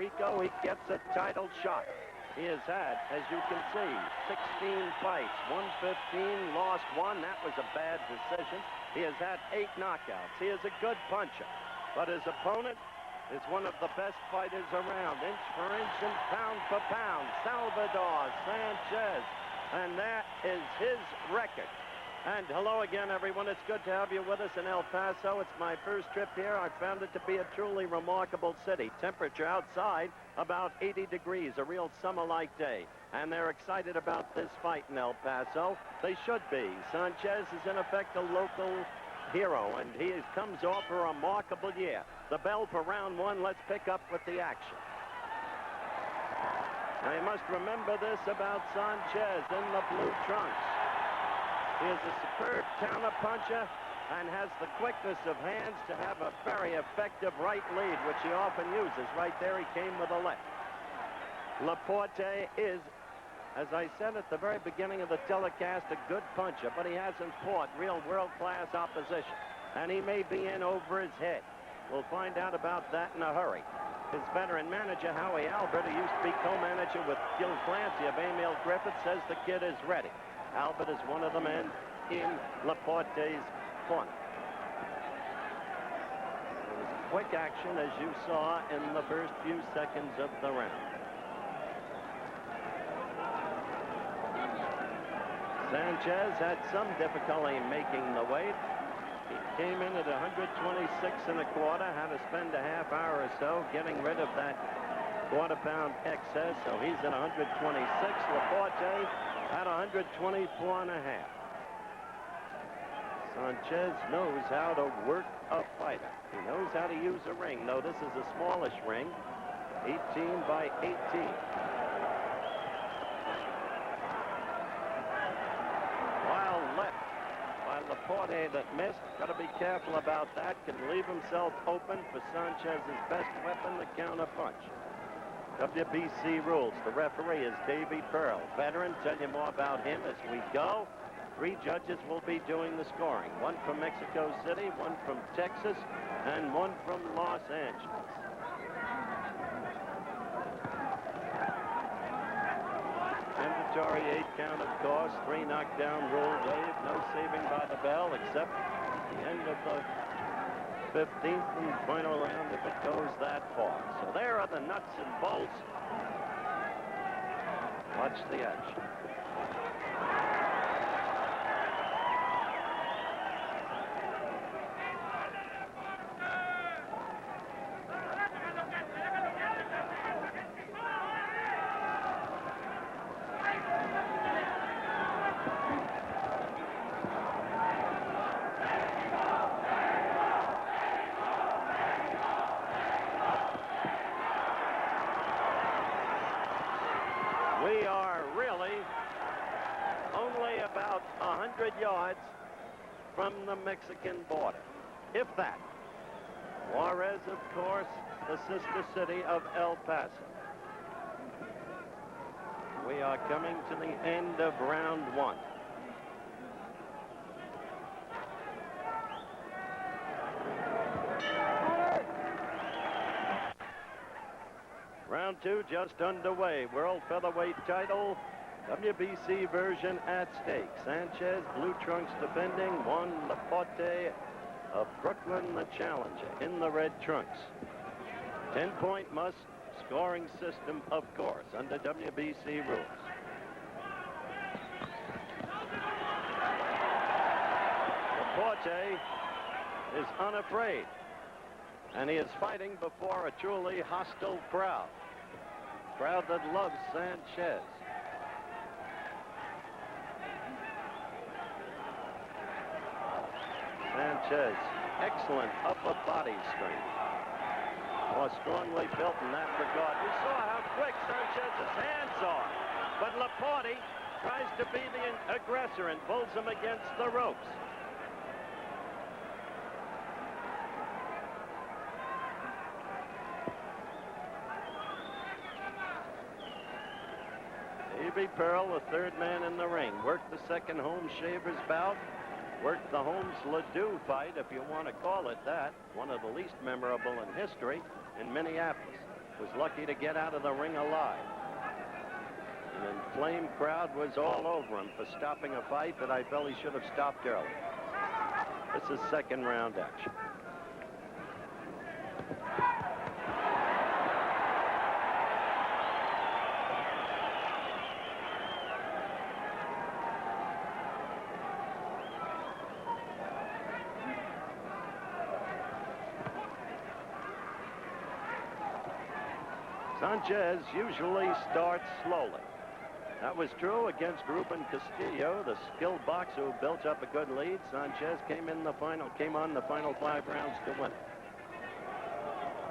Rico, he gets a title shot. He has had, as you can see, 16 fights, won 15, lost 1. That was a bad decision. He has had 8 knockouts. He is a good puncher, but his opponent is one of the best fighters around, inch for inch and pound for pound, Salvador Sanchez, and that is his record. And hello again, everyone. It's good to have you with us in El Paso. It's my first trip here. I found it to be a truly remarkable city. Temperature outside about 80 degrees, a real summer-like day. And they're excited about this fight in El Paso. They should be. Sanchez is in effect a local hero, and he comes off a remarkable year. The bell for round 1. Let's pick up with the action. Now, you must remember this about Sanchez in the blue trunks. He is a superb counterpuncher and has the quickness of hands to have a very effective right lead, which he often uses. Right there, he came with a left. Porte is, as I said at the very beginning of the telecast, a good puncher, but he hasn't fought real world-class opposition, and he may be in over his head. We'll find out about that in a hurry. His veteran manager, Howie Albert, who used to be co-manager with Gil Clancy of Emil Griffith, says the kid is ready. Albert is one of the men in Porte's corner. It was quick action, as you saw in the first few seconds of the round. Sanchez had some difficulty making the weight. He came in at 126.25, had to spend a half hour or so getting rid of that quarter-pound excess, so he's at 126. Porte at 124.5. Sanchez knows how to work a fighter. He knows how to use a ring. No, this is a smallish ring, 18 by 18. Wild left by Porte that missed. Got to be careful about that. Can leave himself open for Sanchez's best weapon, the counter punch. WBC rules. The referee is Davey Pearl. Veteran. Tell you more about him as we go. 3 judges will be doing the scoring. 1 from Mexico City, 1 from Texas, and 1 from Los Angeles. Mandatory 8 count, of course. 3 knockdown rule waived. No saving by the bell except the end of the 15th and final round if it goes that far. So there are the nuts and bolts. Watch the action. We are really only about 100 yards from the Mexican border, if that. Juarez, of course, the sister city of El Paso. We are coming to the end of round 1. Round 2 just underway. World Featherweight title, WBC version at stake. Sanchez, blue trunks defending. Juan Porte of Brooklyn, the challenger, in the red trunks. 10-point must scoring system, of course, under WBC rules. Porte is unafraid, and he is fighting before a truly hostile crowd. Crowd that loves Sanchez. Sanchez, excellent upper body strength. More strongly built in that regard. We saw how quick Sanchez's hands are. But Porte tries to be the aggressor and pulls him against the ropes. Davey Pearl, the 3rd man in the ring, worked the second home Shavers bout, worked the Holmes Ledoux fight, if you want to call it that, one of the least memorable in history, in Minneapolis. was lucky to get out of the ring alive. An inflamed crowd was all over him for stopping a fight that I felt he should have stopped early. This is second round action. Sanchez usually starts slowly. That was true against Ruben Castillo, the skilled boxer who built up a good lead. Sanchez came on the final 5 rounds to win.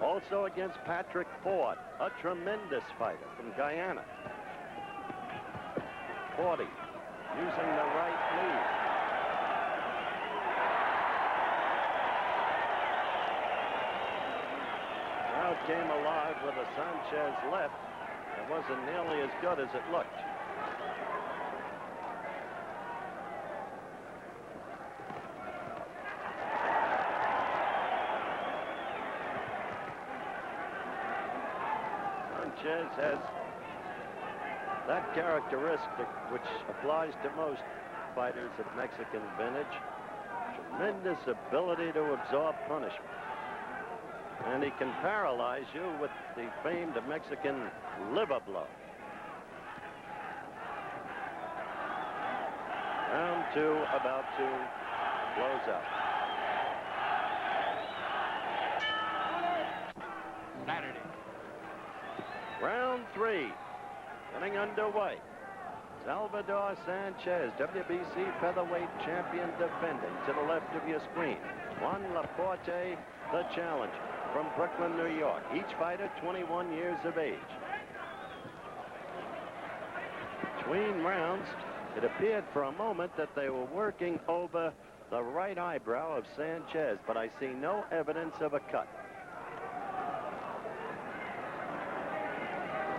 Also against Patrick Ford, a tremendous fighter from Guyana. Porte using the right lead. Crowd came alive with a Sanchez left. It wasn't nearly as good as it looked. Sanchez has that characteristic which applies to most fighters of Mexican vintage. Tremendous ability to absorb punishment. And he can paralyze you with the famed Mexican liver blow. Round 2 about to close out. Saturday. Round 3 getting underway. Salvador Sanchez, WBC Featherweight champion defending, to the left of your screen. Juan Porte, the challenger from Brooklyn, New York. Each fighter 21 years of age. Between rounds, it appeared for a moment that they were working over the right eyebrow of Sanchez, but I see no evidence of a cut.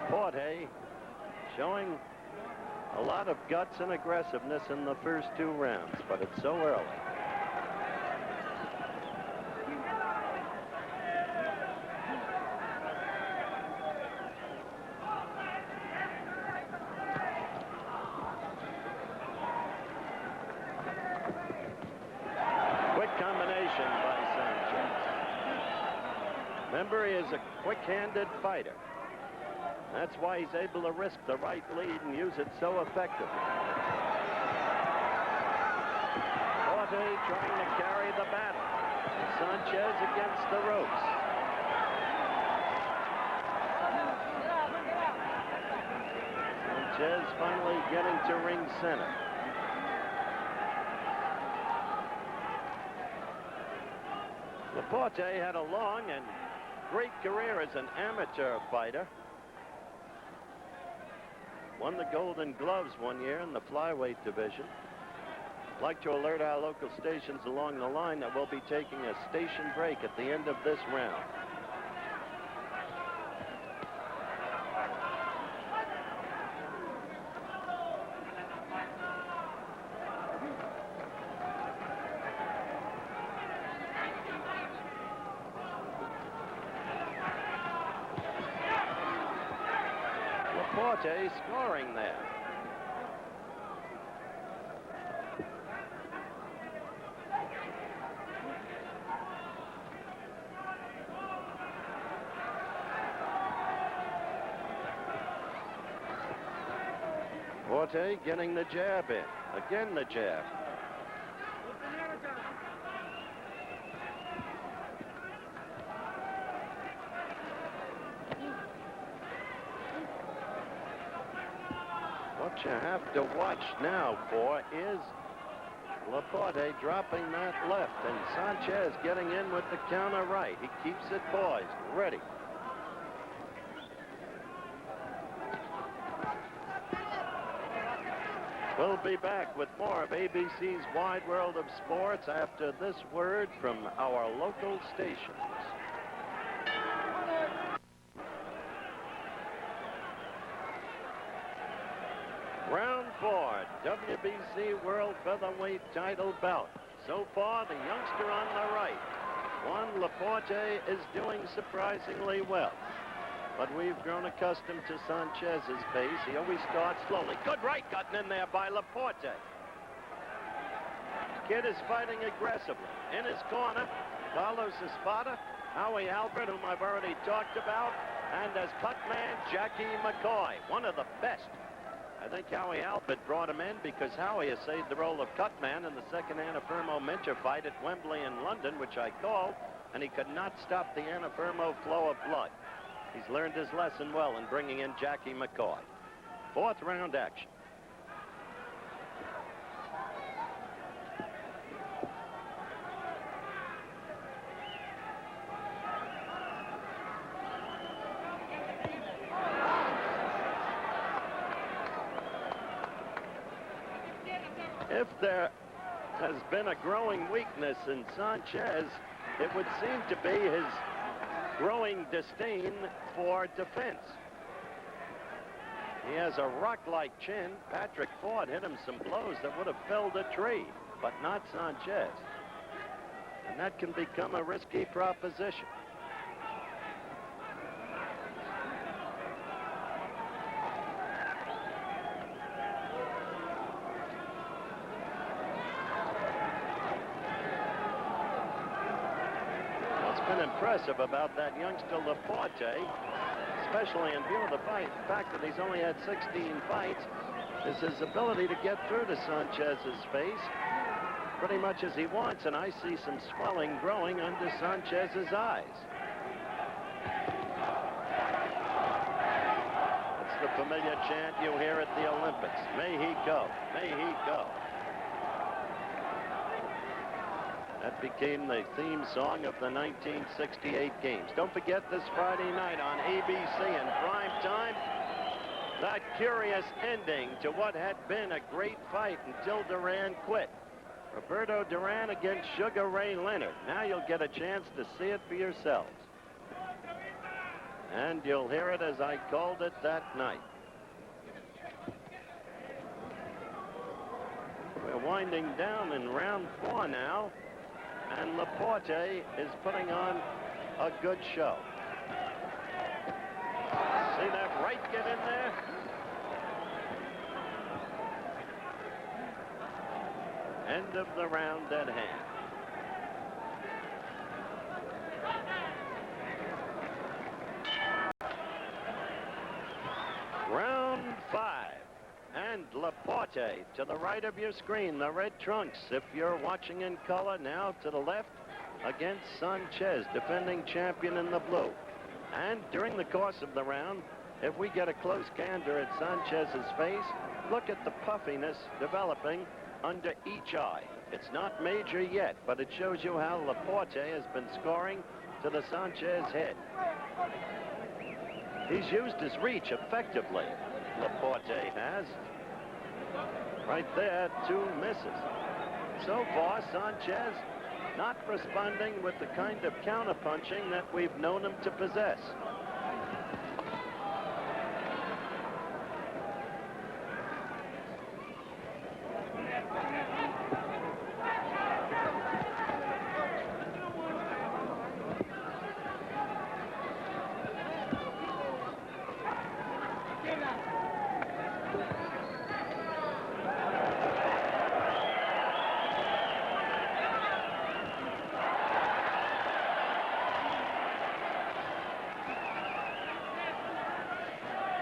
Porte showing a lot of guts and aggressiveness in the first 2 rounds, but it's so early. Quick combination by Sanchez. Remember, he is a quick-handed fighter. That's why he's able to risk the right lead and use it so effectively. Porte trying to carry the battle. Sanchez against the ropes. Sanchez finally getting to ring center. Porte had a long and great career as an amateur fighter. Won the Golden Gloves one year in the flyweight division. I'd like to alert our local stations along the line that we'll be taking a station break at the end of this round. Porte scoring there. Porte getting the jab in. Again the jab. What you have to watch now for is Porte dropping that left and Sanchez getting in with the counter right. He keeps it poised, ready. We'll be back with more of ABC's Wide World of Sports after this word from our local stations. Round 4, WBC World Featherweight title bout. So far, the youngster on the right, Juan Porte, is doing surprisingly well. But we've grown accustomed to Sanchez's pace. He always starts slowly. Good right gotten in there by Porte. Kid is fighting aggressively. In his corner, Carlos Espada, Howie Albert, whom I've already talked about, and as cut man, Jackie McCoy, one of the best. I think Howie Albert brought him in because Howie essayed the role of cut man in the second Anna Firmo-Mincher fight at Wembley in London, which I called, and he could not stop the Anna Firmo flow of blood. He's learned his lesson well in bringing in Jackie McCoy. Fourth round action. If there has been a growing weakness in Sanchez, it would seem to be his growing disdain for defense. He has a rock-like chin. Patrick Ford hit him some blows that would have felled a tree, but not Sanchez. And that can become a risky proposition. Impressive about that youngster Porte, especially in view of the fact that he's only had 16 fights, is his ability to get through to Sanchez's face pretty much as he wants, and I see some swelling growing under Sanchez's eyes. It's the familiar chant you hear at the Olympics. May he go, may he go. That became the theme song of the 1968 games. Don't forget this Friday night on ABC in prime time, that curious ending to what had been a great fight until Duran quit. Roberto Duran against Sugar Ray Leonard. Now you'll get a chance to see it for yourselves. And you'll hear it as I called it that night. We're winding down in round 4 now. And Porte is putting on a good show. See that right get in there? End of the round at hand. Round 5. And Porte to the right of your screen, the red trunks. If you're watching in color, now to the left against Sanchez, defending champion in the blue. And during the course of the round, if we get a close gander at Sanchez's face, look at the puffiness developing under each eye. It's not major yet, but it shows you how Porte has been scoring to the Sanchez head. He's used his reach effectively. Porte has. Right there, 2 misses. So far, Sanchez not responding with the kind of counterpunching that we've known him to possess.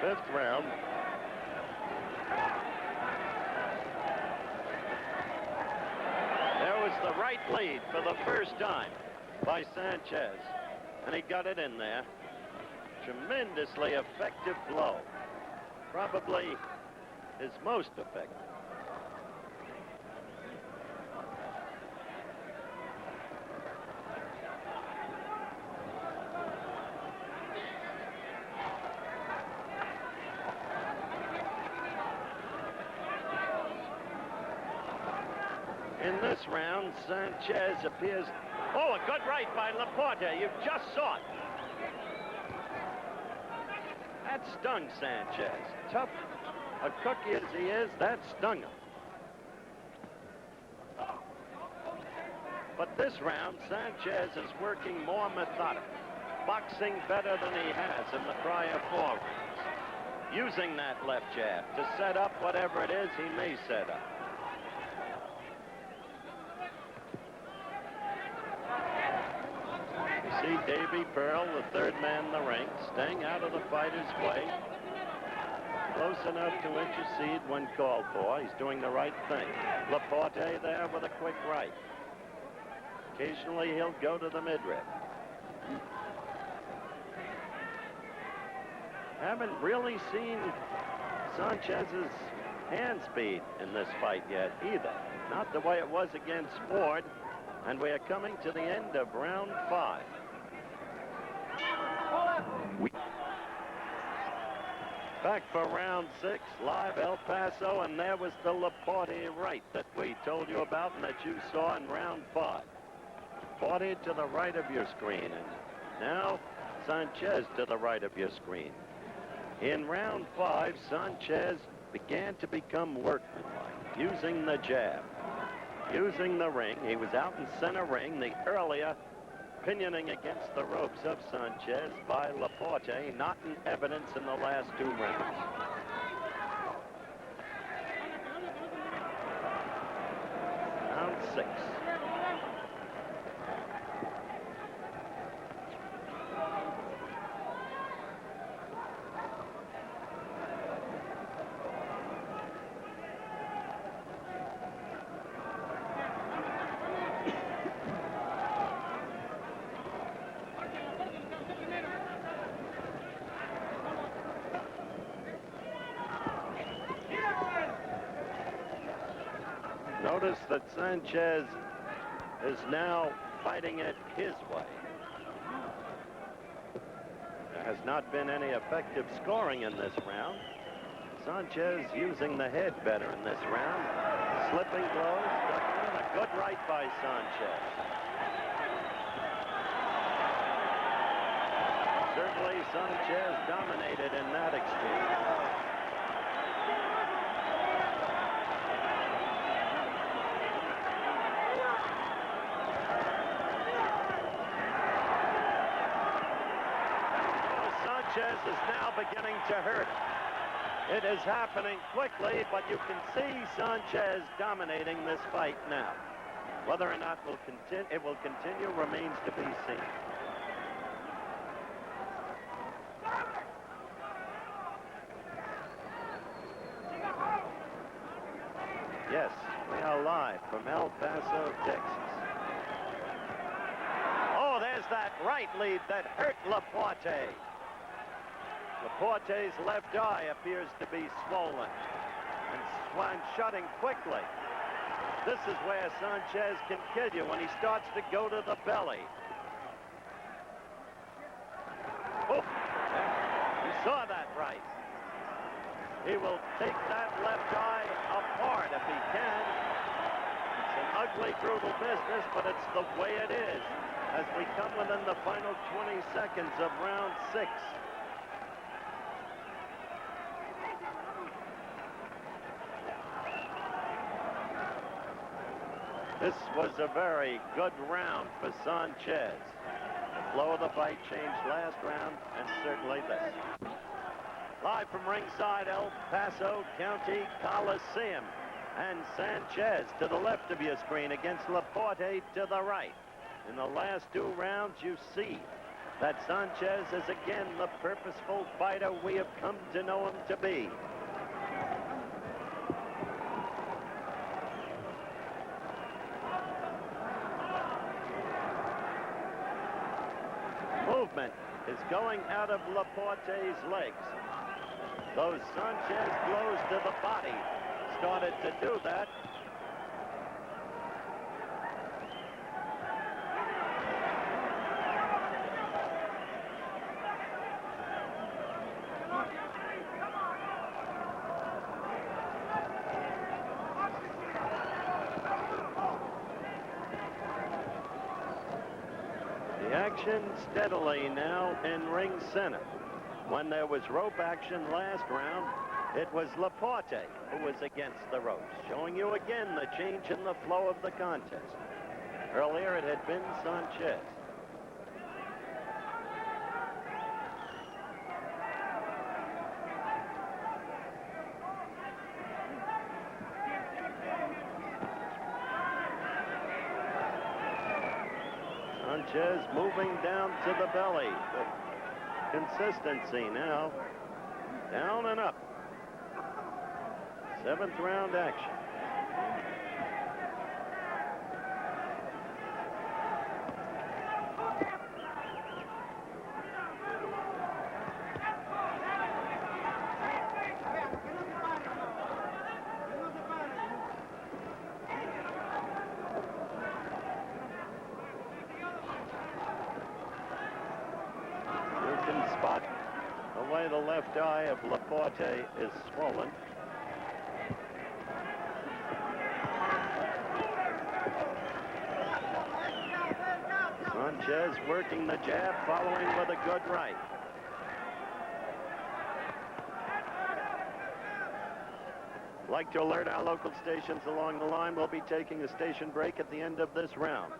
Fifth round. There was the right lead for the first time by Sanchez, and he got it in there. Tremendously effective blow. Probably his most effective. In this round, Sanchez appears... Oh, a good right by Porte. You just saw it. That stung Sanchez. Tough a cookie as he is, that stung him. But this round, Sanchez is working more methodically. boxing better than he has in the prior 4 rounds. Using that left jab to set up whatever it is he may set up. You see Davy Pearl, the third man in the ring, staying out of the fighter's way. Close enough to intercede when called for. He's doing the right thing. Porte there with a quick right. Occasionally he'll go to the midrib. Haven't really seen Sanchez's hand speed in this fight yet either. Not the way it was against Ford. And we are coming to the end of round 5. Back for round 6, live El Paso, and there was the Porte right that we told you about and that you saw in round 5. Porte to the right of your screen, and now Sanchez to the right of your screen. In round 5, Sanchez began to become workmanlike, using the jab, using the ring. He was out in center ring. The earlier pinioning against the ropes of Sanchez by Porte, not in evidence in the last 2 rounds. Round 6. Notice that Sanchez is now fighting it his way. There has not been any effective scoring in this round. Sanchez using the head better in this round. Slipping blows, ducking in. A good right by Sanchez. Certainly Sanchez dominated in that exchange. Sanchez is now beginning to hurt. It is happening quickly, but you can see Sanchez dominating this fight now. Whether or not it will continue remains to be seen. Yes, we are live from El Paso, Texas. Oh, there's that right lead that hurt Porte. Porte's left eye appears to be swollen, and Juan shutting quickly. This is where Sanchez can kill you, when he starts to go to the belly. Oh, you saw that right. He will take that left eye apart if he can. It's an ugly, brutal business, but it's the way it is as we come within the final 20 seconds of round 6. This was a very good round for Sanchez. The flow of the fight changed last round, and certainly this. Live from ringside El Paso County Coliseum. And Sanchez to the left of your screen against Porte to the right. In the last 2 rounds, you see that Sanchez is again the purposeful fighter we have come to know him to be. Movement is going out of Porte's legs. Those Sanchez blows to the body started to do that. The action steadily now in ring center. When there was rope action last round, it was Porte who was against the ropes, showing you again the change in the flow of the contest. Earlier it had been Sanchez. Sanchez moving down to the belly. Consistency now. Down and up. 7th round action. Spot the way the left eye of Porte is swollen. Sanchez working the jab, following with a good right. Like to alert our local stations along the line, we'll be taking a station break at the end of this round.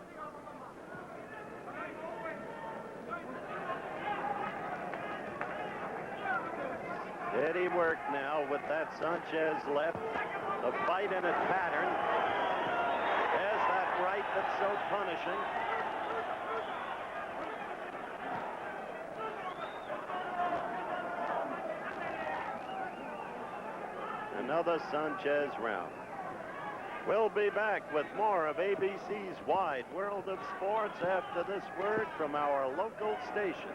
Steady work now with that Sanchez left. The fight in a pattern. There's that right that's so punishing. Another Sanchez round. We'll be back with more of ABC's Wide World of Sports after this word from our local station.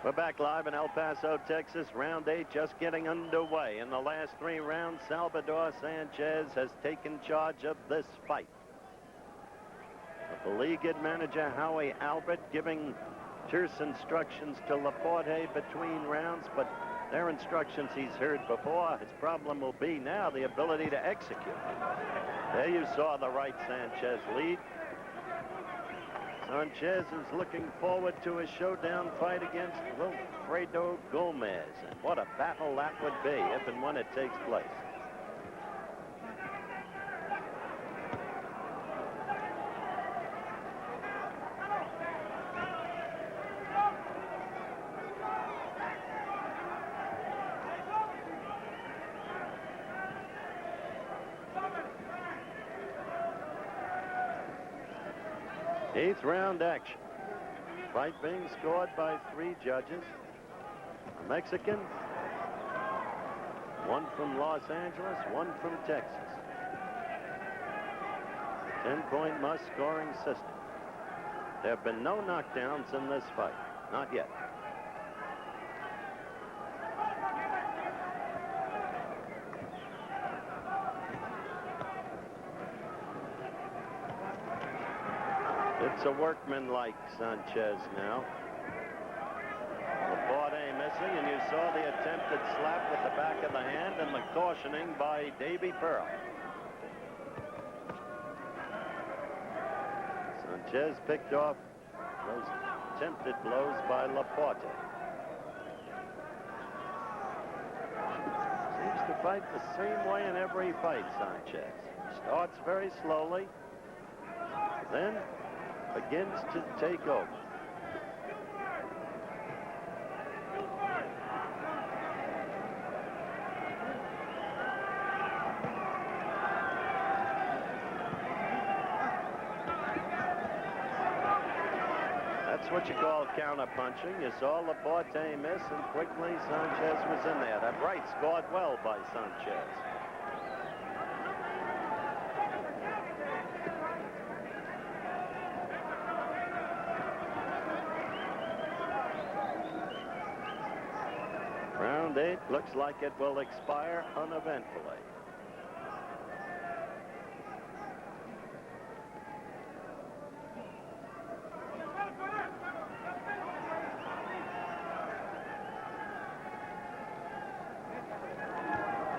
We're back live in El Paso, Texas. Round 8 just getting underway. In the last 3 rounds, Salvador Sanchez has taken charge of this fight. The beleaguered manager Howie Albert giving terse instructions to Porte between rounds, but they're instructions he's heard before. His problem will be now the ability to execute. There you saw the right Sanchez lead. Sanchez is looking forward to a showdown fight against Wilfredo Gomez. And what a battle that would be if and when it takes place. Eighth round action. Fight being scored by 3 judges. A Mexican, 1 from Los Angeles, 1 from Texas. 10-point must-scoring system. There have been no knockdowns in this fight. Not yet. It's a workman-like Sanchez now. Porte missing, and you saw the attempted slap with the back of the hand and the cautioning by Davy Pearl. Sanchez picked off those attempted blows by Porte. Seems to fight the same way in every fight, Sanchez. Starts very slowly, then begins to take over. That's what you call counter-punching. You saw Porte miss, and quickly Sanchez was in there. That right scored well by Sanchez. Round 8 looks like it will expire uneventfully.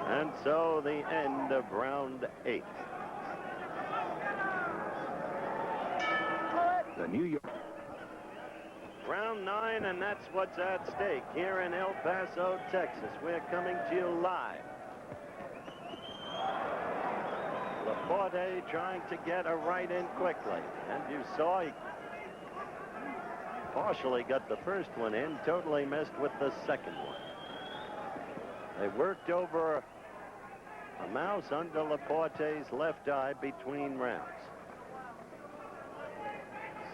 And so the end of round 8. The New York. Round 9, and that's what's at stake here in El Paso, Texas. We're coming to you live. Porte trying to get a right in quickly. And you saw he partially got the first one in, totally missed with the second one. They worked over A mouse under Laporte's left eye between rounds.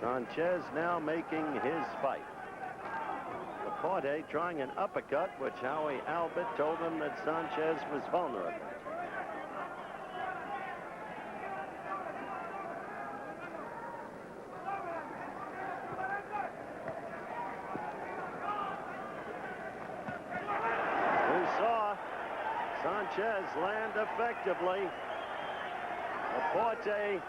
Sanchez now making his fight. Porte trying an uppercut, which Howie Albert told him that Sanchez was vulnerable. We saw Sanchez land effectively. Porte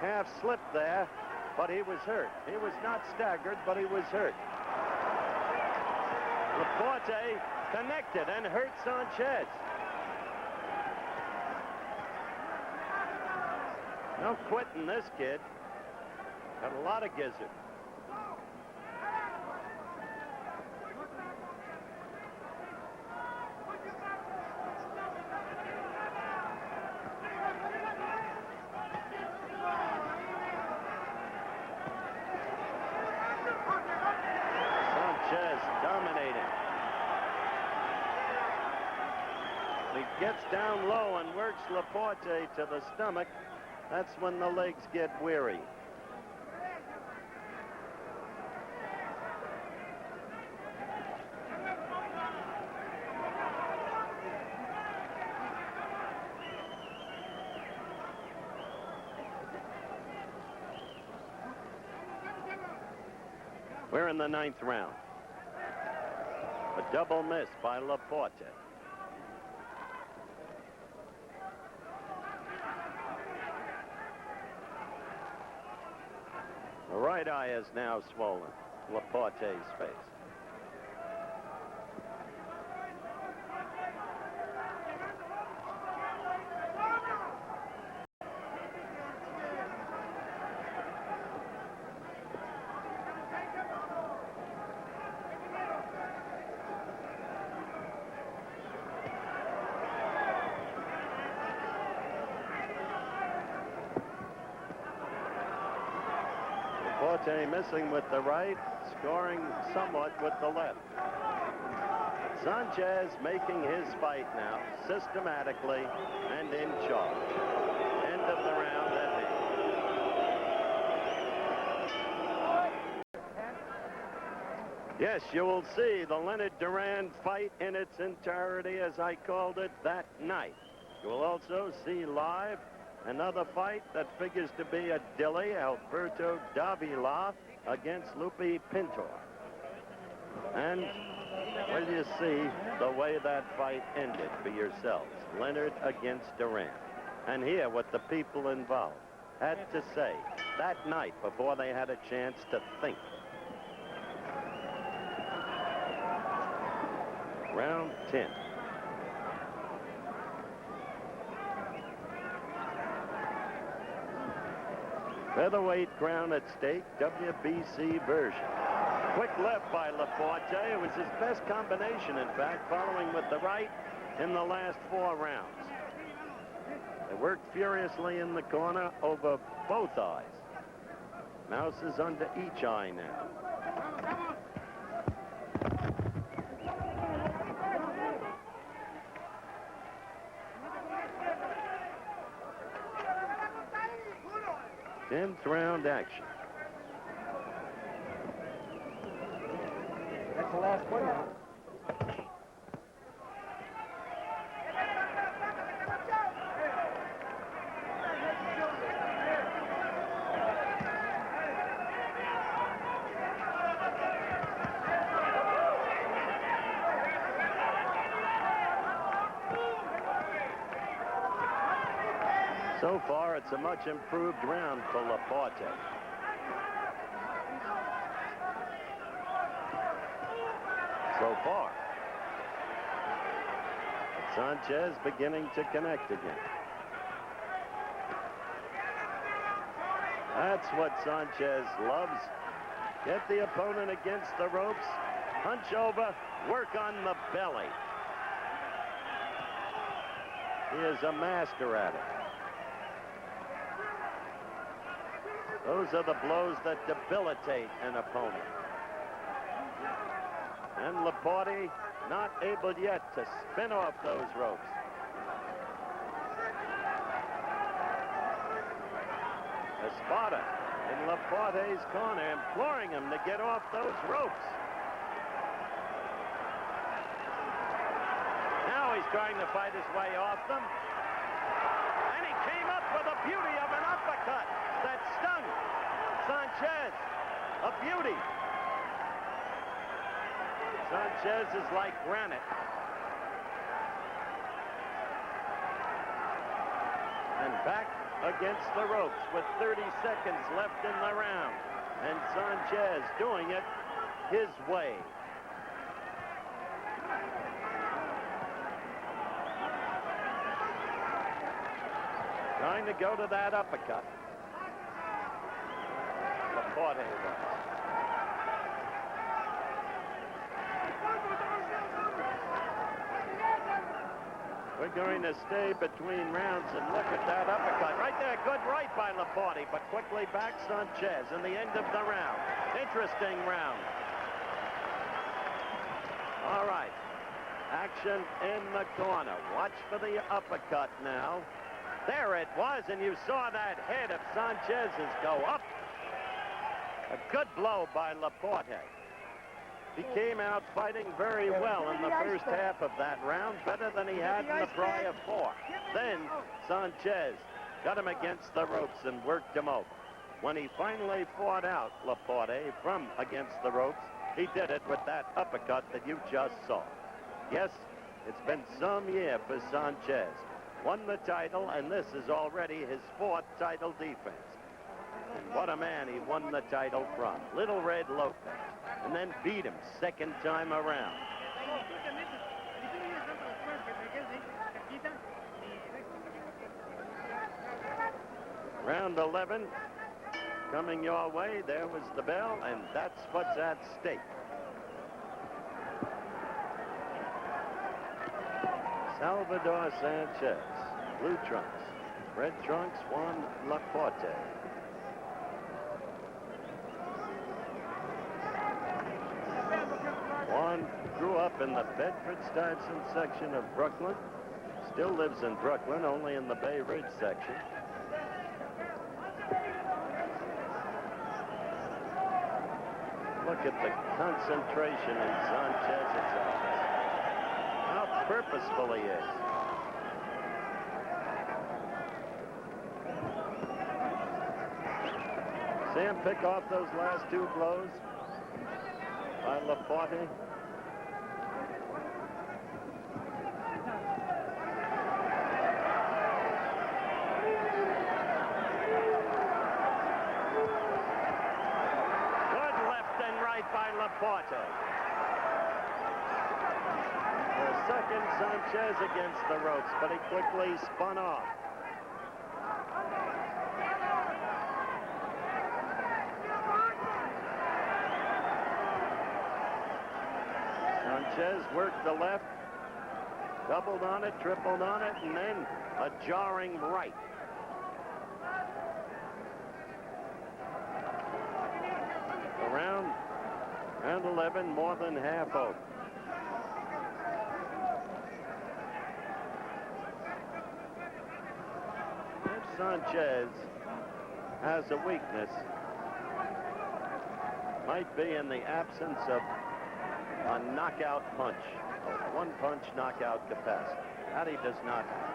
half slipped there, but he was hurt. He was not staggered, but he was hurt. Porte connected and hurt Sanchez. No quitting this kid. Got a lot of gizzard. Sanchez dominating. He gets down low and works Laporte to the stomach. That's when the legs get weary. We're in the 9th round. A double miss by Laporte. The right eye is now swollen. Laporte's face. Porte missing with the right, scoring somewhat with the left. Sanchez making his fight now, systematically and in charge. End of the round at hand. Yes, you will see the Leonard Duran fight in its entirety, as I called it, that night. You will also see live another fight that figures to be a dilly, Alberto Davila against Lupi Pintor. And will you see the way that fight ended for yourselves? Leonard against Duran. And hear what the people involved had to say that night before they had a chance to think. Round 10. Featherweight crown at stake, WBC version. Quick left by Laporte. It was his best combination, in fact, following with the right in the last 4 rounds. They worked furiously in the corner over both eyes. Mouse is under each eye now. Tenth round action. That's the last one. So far, it's a much improved round for Porte. So far. Sanchez beginning to connect again. That's what Sanchez loves. Get the opponent against the ropes, hunch over, work on the belly. He is a master at it. Those are the blows that debilitate an opponent. And Laporte not able yet to spin off those ropes. Espada in Laporte's corner, imploring him to get off those ropes. Now he's trying to fight his way off them. And he came up with a beauty of an uppercut that stung Sanchez. A beauty. Sanchez is like granite. And back against the ropes with 30 seconds left in the round. And Sanchez doing it his way. Trying to go to that uppercut. Porte was. We're going to stay between rounds and look at that uppercut. Right there, good right by Laporte, but quickly back Sanchez in the end of the round. Interesting round. All right. Action in the corner. Watch for the uppercut now. There it was, and you saw that head of Sanchez's go up. A good blow by Laporte. He came out fighting very well in the first half of that round, better than he had in the prior 4. Then Sanchez got him against the ropes and worked him over. When he finally fought out Laporte from against the ropes, he did it with that uppercut that you just saw. Yes, it's been some year for Sanchez. Won the title, and this is already his 4th title defense. And what a man he won the title from. Little Red Lopez. And then beat him 2nd time around. Round 11 coming your way. There was the bell, and that's what's at stake. Salvador Sanchez, blue trunks. Red trunks, Juan Laporte. Juan grew up in the Bedford-Stuyvesant section of Brooklyn. Still lives in Brooklyn, only in the Bay Ridge section. Look at the concentration in Sanchez's eyes. How purposeful he is. See him pick off those last 2 blows by Laporte. Porte. For a second, Sanchez against the ropes, but he quickly spun off. Sanchez worked the left, doubled on it, tripled on it, and then a jarring right. Round 11, more than half over. If Sanchez has a weakness, might be in the absence of a knockout punch, a one-punch knockout capacity. That he does not have.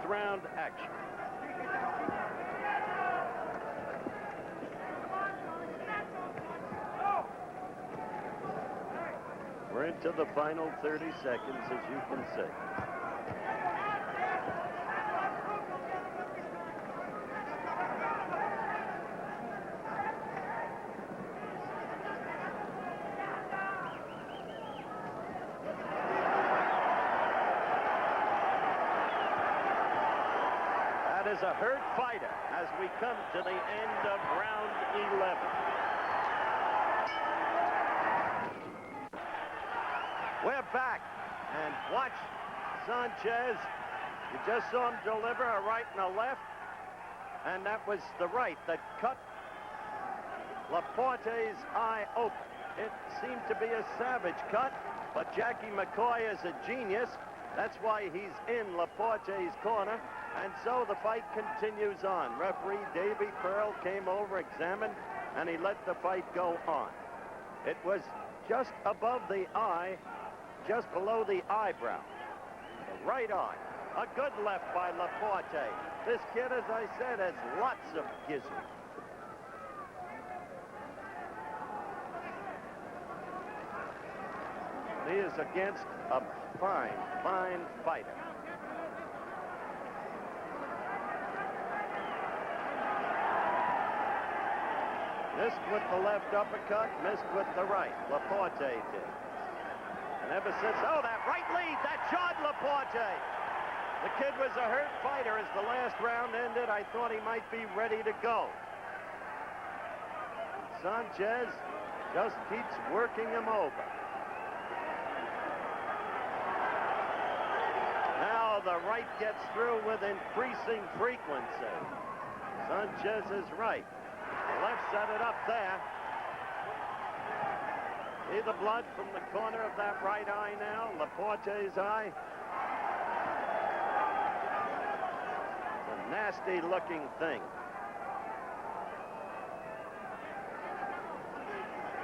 Round action. We're into the final 30 seconds, as you can see. Is a hurt fighter as we come to the end of round 11. We're back, and watch Sanchez. You just saw him deliver a right and a left, and that was the right that cut Porte's eye open. It seemed to be a savage cut, but Jackie McCoy is a genius. That's why he's in Porte's corner, and so the fight continues on. Referee Davy Pearl came over, examined, and he let the fight go on. It was just above the eye, just below the eyebrow. The right eye. A good left by Porte. This kid, as I said, has lots of gizzard. He is against a fine, fine fighter. Missed with the left uppercut, missed with the right. Porte did. And ever since, oh, that right lead, that jarred Porte. The kid was a hurt fighter as the last round ended. I thought he might be ready to go. Sanchez just keeps working him over. Now the right gets through with increasing frequency. Sanchez is right. The left set it up there. See the blood from the corner of that right eye now, Porte's eye. It's a nasty-looking thing.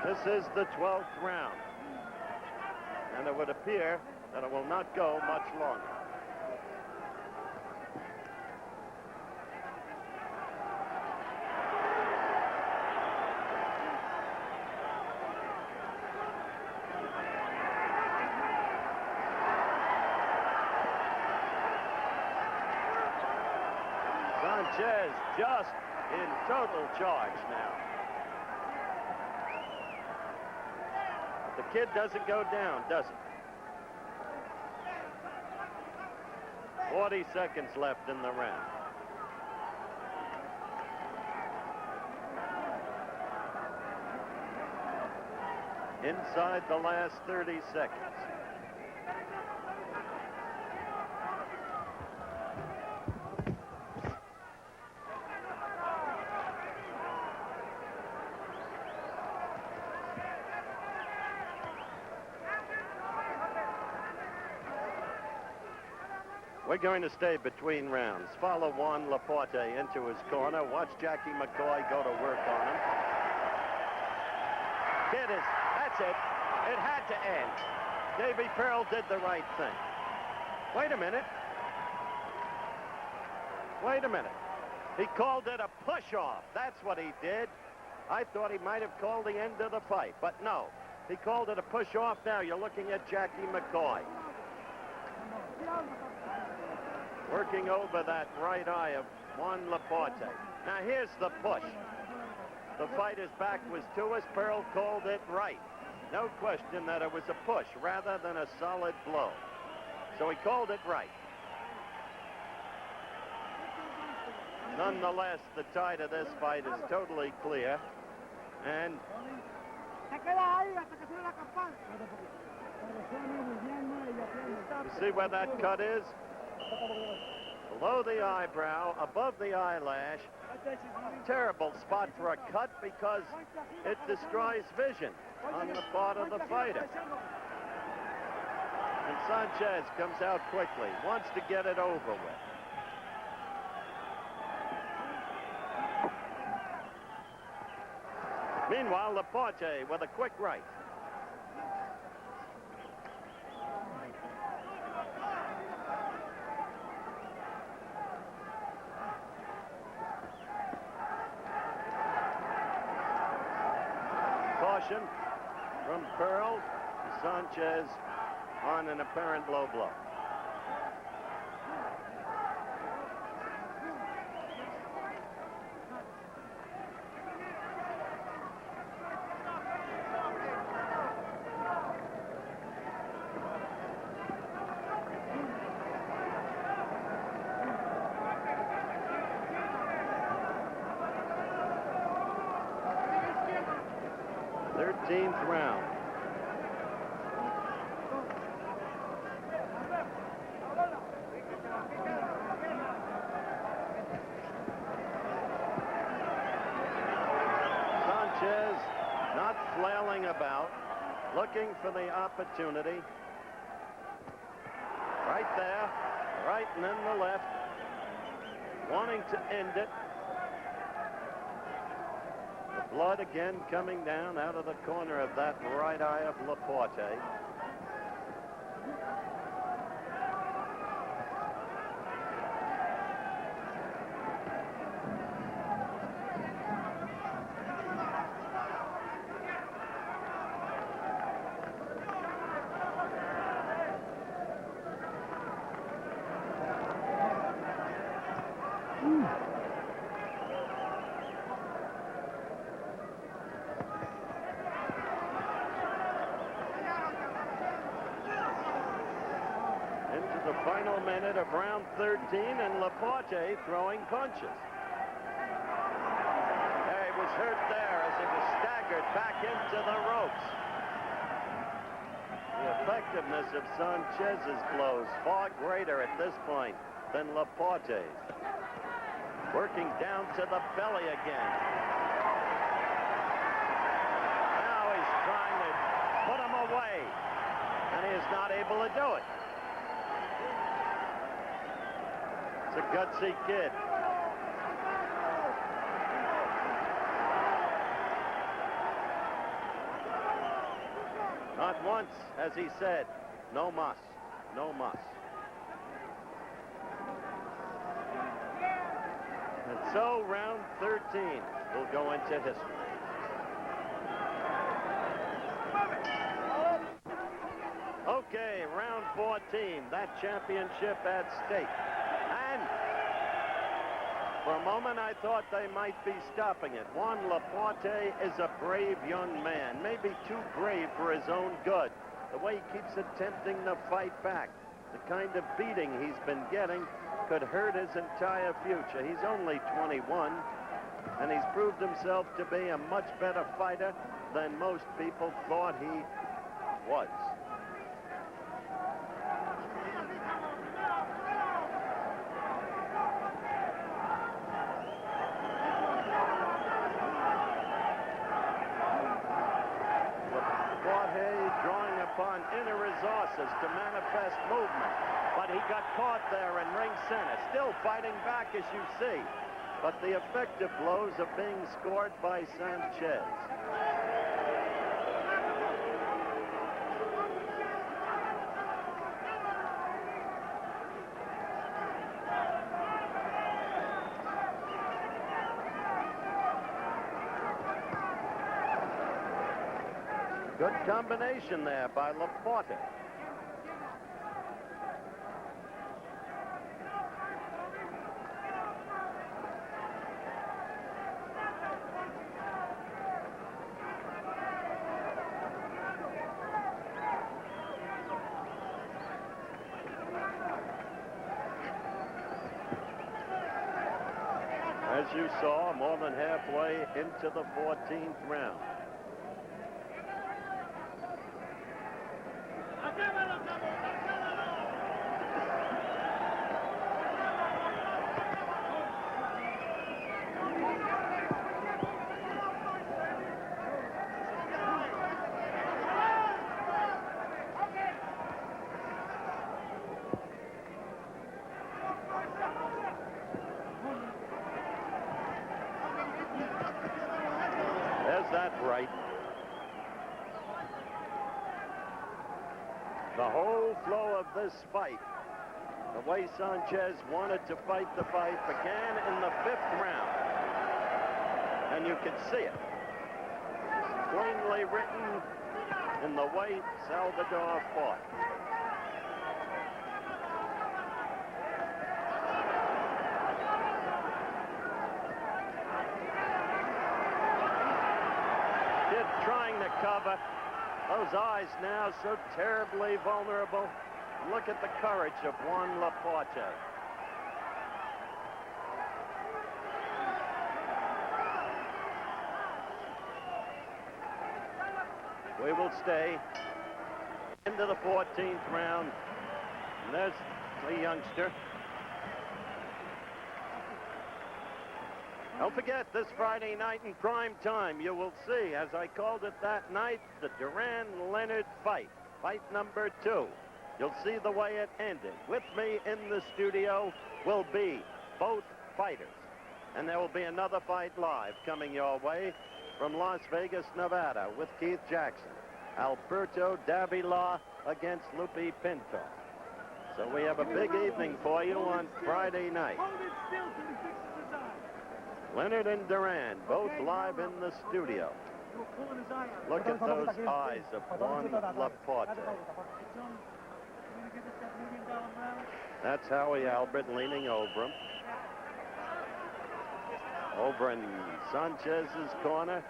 This is the 12th round, and it would appear that it will not go much longer. Sanchez just in total charge now. The kid doesn't go down, does he? 40 seconds left in the round. Inside the last 30 seconds. We're going to stay between rounds. Follow Juan Porte into his corner. Watch Jackie McCoy go to work on him. Kid is, that's it. It had to end. Davy Pearl did the right thing. Wait a minute. Wait a minute. He called it a push-off. That's what he did. I thought he might have called the end of the fight, but no. He called it a push-off. Now you're looking at Jackie McCoy. Working over that right eye of Juan Porte. Now here's the push. The fighter's back was to us. Pearl called it right. No question that it was a push rather than a solid blow. So he called it right. Nonetheless, the tide of this fight is totally clear. And you see where that cut is? Below the eyebrow, above the eyelash. Terrible spot for a cut because it destroys vision on the part of the fighter. And Sanchez comes out quickly, wants to get it over with. Meanwhile, Porte with a quick right. Caution from Pearl. Sanchez on an apparent low blow. Round. looking for the opportunity. Right there, right and then the left, wanting to end it. The blood again coming down out of the corner of that right eye of Porte. The final minute of round 13, and Porte throwing punches. He was hurt there as he was staggered back into the ropes. The effectiveness of Sanchez's blows far greater at this point than Porte's. Working down to the belly again. Now he's trying to put him away, and he is not able to do it. It's a gutsy kid. Not once has he said, no muss, no muss. And so round 13 will go into history. Okay, round 14, that championship at stake. And for a moment, I thought they might be stopping it. Juan Porte is a brave young man, maybe too brave for his own good. The way he keeps attempting to fight back, the kind of beating he's been getting could hurt his entire future. He's only 21, and he's proved himself to be a much better fighter than most people thought he was. On inner resources to manifest movement, but he got caught there in ring center, still fighting back as you see, but the effective blows are being scored by Sanchez. Good combination there by Porte. As you saw, more than halfway into the 14th round. That right. The whole flow of this fight, the way Sanchez wanted to fight the fight, began in the 5th round. And you can see it. Plainly written in the way Salvador fought. Trying to cover. Those eyes now so terribly vulnerable. Look at the courage of Juan Porte. We will stay into the 14th round. And there's the youngster. Don't forget, this Friday night in prime time, you will see, as I called it that night, the Duran-Leonard fight. Fight number 2. You'll see the way it ended. With me in the studio will be both fighters. And there will be another fight live coming your way from Las Vegas, Nevada, with Keith Jackson. Alberto Davila against Lupe Pinto. So we have a big evening for you on Friday night. Leonard and Duran, both live in the studio. Look at those eyes of Juan Porte. That's Howie Albert leaning over him. Over in Sanchez's corner,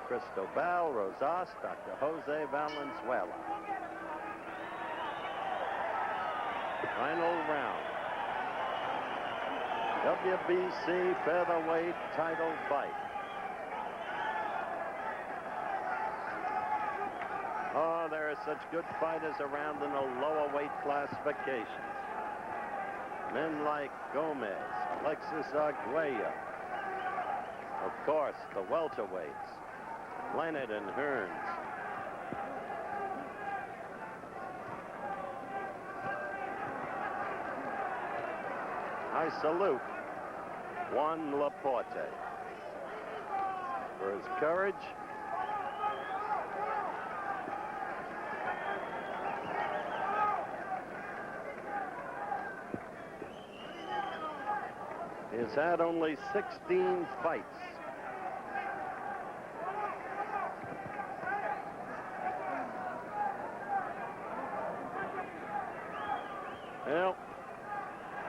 Cristobal, Rosas, Dr. Jose Valenzuela. Final round. WBC Featherweight title fight. Oh, there are such good fighters around in the lower weight classifications. Men like Gomez, Alexis Arguello. Of course, the welterweights, Leonard and Hearns. I salute Juan Porte for his courage. He has had only 16 fights. Well,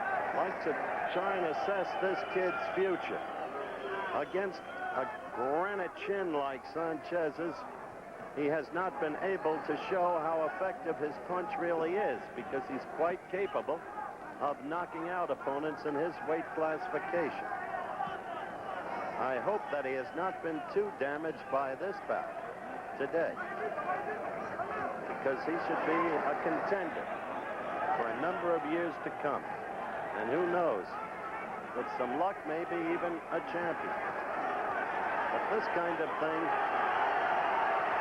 I'd like to try and assess this kid's future. Against a granite chin like Sanchez's, he has not been able to show how effective his punch really is, because he's quite capable of knocking out opponents in his weight classification. I hope that he has not been too damaged by this bout today, because he should be a contender for a number of years to come. And who knows, with some luck, maybe even a champion. But this kind of thing,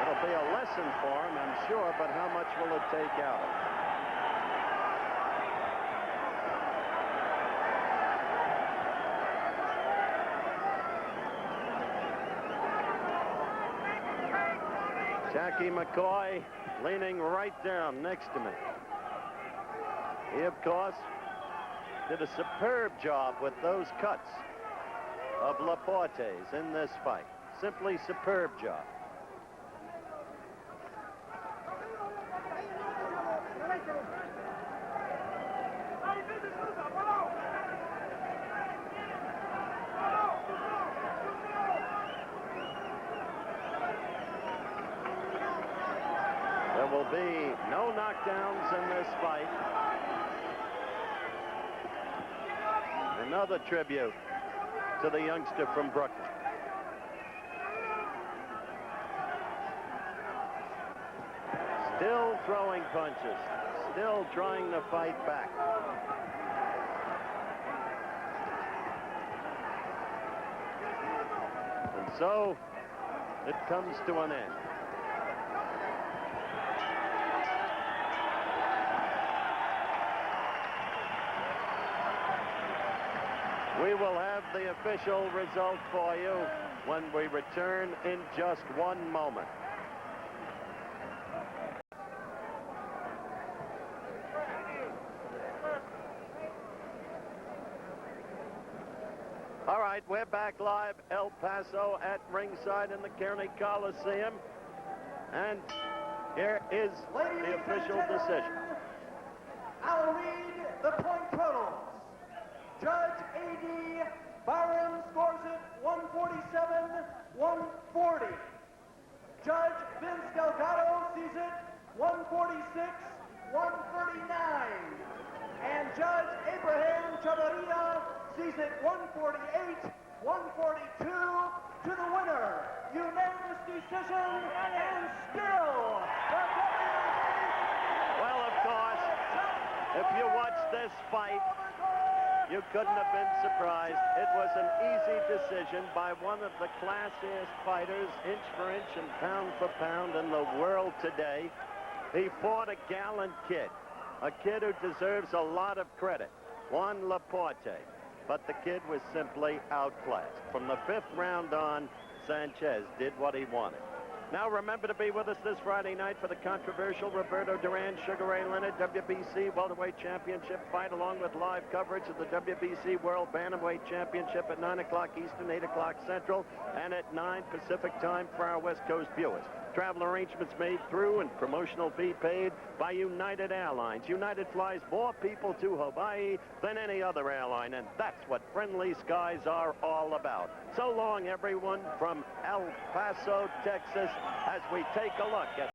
it'll be a lesson for him, I'm sure, but how much will it take out of him? Jackie McCoy leaning right down next to me. He, of course, did a superb job with those cuts of Laporte's in this fight. Simply superb job. There will be no knockdowns in this fight. Another tribute to the youngster from Brooklyn. Still throwing punches, still trying to fight back. And so it comes to an end. We will have the official result for you when we return in just one moment. All right, we're back live, El Paso, at ringside in the Kearney Coliseum. And here is the official decision. I'll read the point totals. Judge A.D. Byron scores it 147-140. Judge Vince Delgado sees it 146-139. And Judge Abraham Chavarria sees it 148-142 to the winner. Unanimous decision, and still the WBC. Well, of course, if you watch this fight, You couldn't have been surprised. It was an easy decision by one of the classiest fighters, inch for inch and pound for pound in the world today. He fought a gallant kid, a kid who deserves a lot of credit, Juan Porte. But the kid was simply outclassed. From the 5th round on, Sanchez did what he wanted. Now remember to be with us this Friday night for the controversial Roberto Duran, Sugar Ray Leonard WBC Welterweight Championship fight, along with live coverage of the WBC World Bantamweight Championship at 9 o'clock Eastern, 8 o'clock Central, and at 9 Pacific time for our West Coast viewers. Travel arrangements made through and promotional fee paid by United Airlines. United flies more people to Hawaii than any other airline, and that's what friendly skies are all about. So long, everyone, from El Paso, Texas, as we take a look at